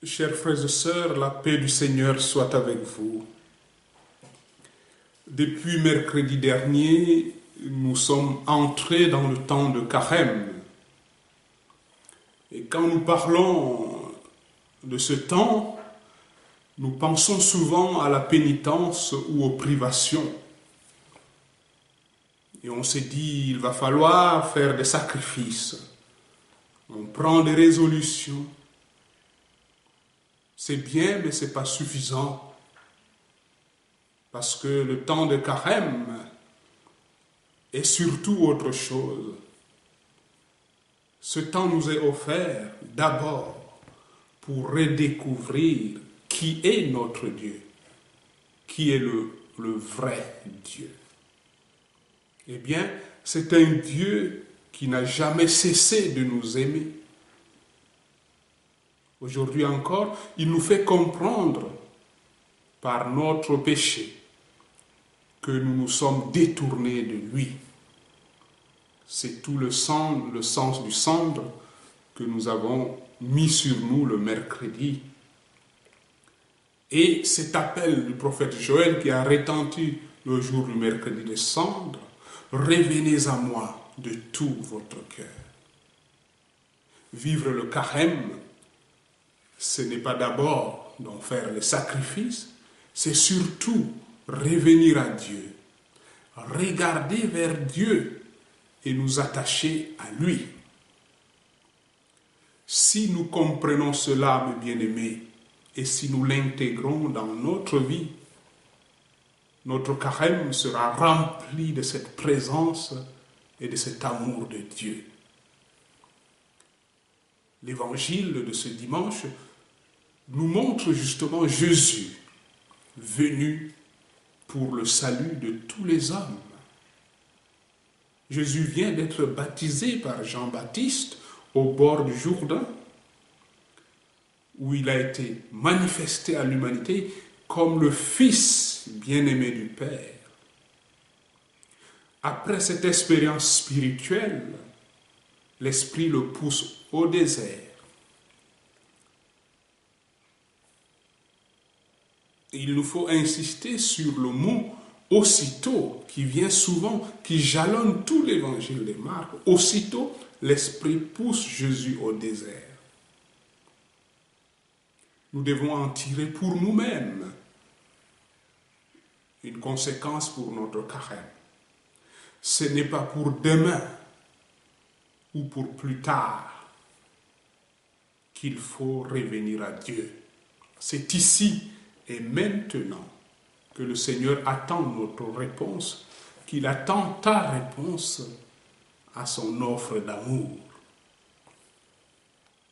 Chers frères et sœurs, la paix du Seigneur soit avec vous. Depuis mercredi dernier, nous sommes entrés dans le temps de Carême. Et quand nous parlons de ce temps, nous pensons souvent à la pénitence ou aux privations. Et on s'est dit, il va falloir faire des sacrifices. On prend des résolutions. C'est bien, mais ce n'est pas suffisant. Parce que le temps de Carême est surtout autre chose. Ce temps nous est offert d'abord pour redécouvrir qui est notre Dieu, qui est le vrai Dieu. Eh bien, c'est un Dieu qui n'a jamais cessé de nous aimer. Aujourd'hui encore, il nous fait comprendre par notre péché que nous nous sommes détournés de lui. C'est tout le sens du cendre que nous avons mis sur nous le mercredi. Et cet appel du prophète Joël qui a retenti le jour du mercredi de cendre, « Revenez à moi de tout votre cœur ». Vivre le carême, ce n'est pas d'abord d'en faire les sacrifices, c'est surtout revenir à Dieu, regarder vers Dieu et nous attacher à lui. Si nous comprenons cela, mes bien-aimés, et si nous l'intégrons dans notre vie, notre carême sera rempli de cette présence et de cet amour de Dieu. L'évangile de ce dimanche nous montre justement Jésus venu pour le salut de tous les hommes. Jésus vient d'être baptisé par Jean-Baptiste au bord du Jourdain, où il a été manifesté à l'humanité comme le Fils bien-aimé du Père. Après cette expérience spirituelle, l'Esprit le pousse au désert. Il nous faut insister sur le mot « aussitôt » qui vient souvent, qui jalonne tout l'évangile de Marc. Aussitôt, l'Esprit pousse Jésus au désert. Nous devons en tirer pour nous-mêmes une conséquence pour notre carême. Ce n'est pas pour demain ou pour plus tard qu'il faut revenir à Dieu. C'est ici et maintenant que le Seigneur attend notre réponse, qu'il attend ta réponse à son offre d'amour.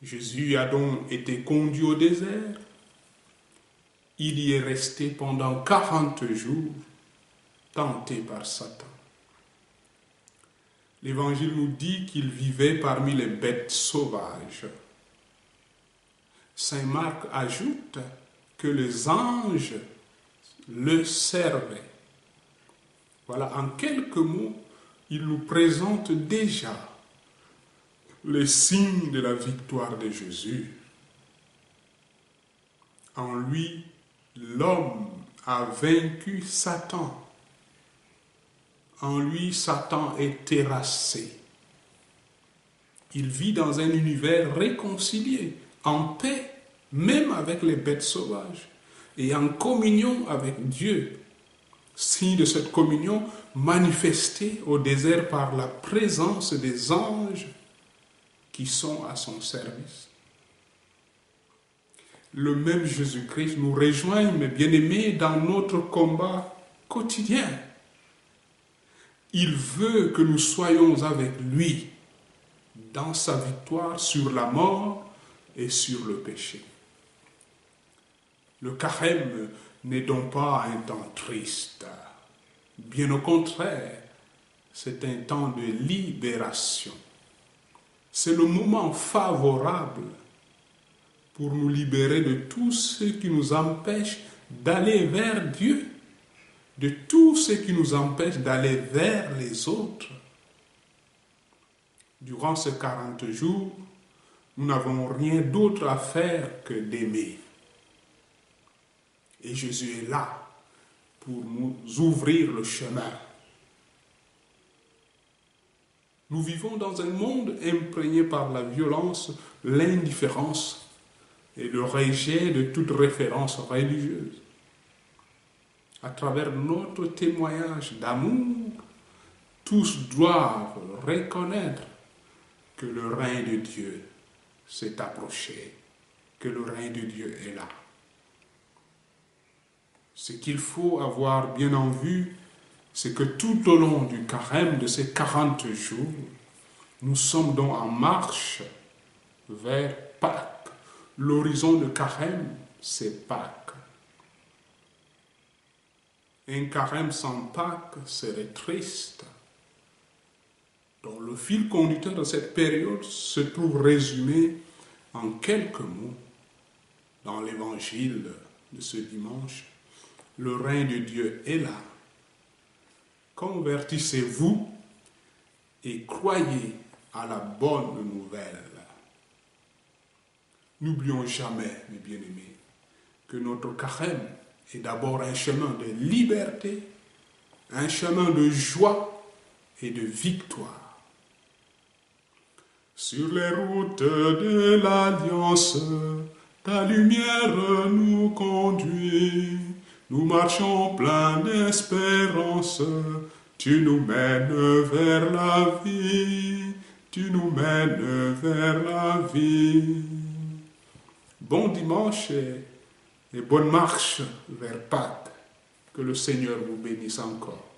Jésus a donc été conduit au désert. Il y est resté pendant 40 jours, tenté par Satan. L'Évangile nous dit qu'il vivait parmi les bêtes sauvages. Saint Marc ajoute que les anges le servaient. Voilà, en quelques mots, il nous présente déjà les signes de la victoire de Jésus. En lui, l'homme a vaincu Satan. En lui, Satan est terrassé. Il vit dans un univers réconcilié, en paix, même avec les bêtes sauvages, et en communion avec Dieu. Signe de cette communion manifestée au désert par la présence des anges qui sont à son service. Le même Jésus-Christ nous rejoint, mes bien-aimés, dans notre combat quotidien. Il veut que nous soyons avec lui dans sa victoire sur la mort et sur le péché. Le carême n'est donc pas un temps triste. Bien au contraire, c'est un temps de libération. C'est le moment favorable pour nous libérer de tout ce qui nous empêche d'aller vers Dieu, de tout ce qui nous empêche d'aller vers les autres. Durant ces 40 jours, nous n'avons rien d'autre à faire que d'aimer. Et Jésus est là pour nous ouvrir le chemin. Nous vivons dans un monde imprégné par la violence, l'indifférence et le rejet de toute référence religieuse. À travers notre témoignage d'amour, tous doivent reconnaître que le règne de Dieu s'est approché, que le règne de Dieu est là. Ce qu'il faut avoir bien en vue, c'est que tout au long du carême de ces 40 jours, nous sommes donc en marche vers Pâques. L'horizon de carême, c'est Pâques. Un carême sans Pâques serait triste. Donc le fil conducteur de cette période se trouve résumé en quelques mots dans l'évangile de ce dimanche. Le règne de Dieu est là. Convertissez-vous et croyez à la bonne nouvelle. N'oublions jamais, mes bien-aimés, que notre carême est d'abord un chemin de liberté, un chemin de joie et de victoire. Sur les routes de l'Alliance, ta lumière nous conduit. Nous marchons pleins d'espérance. Tu nous mènes vers la vie. Tu nous mènes vers la vie. Bon dimanche et bonne marche vers Pâques. Que le Seigneur vous bénisse encore.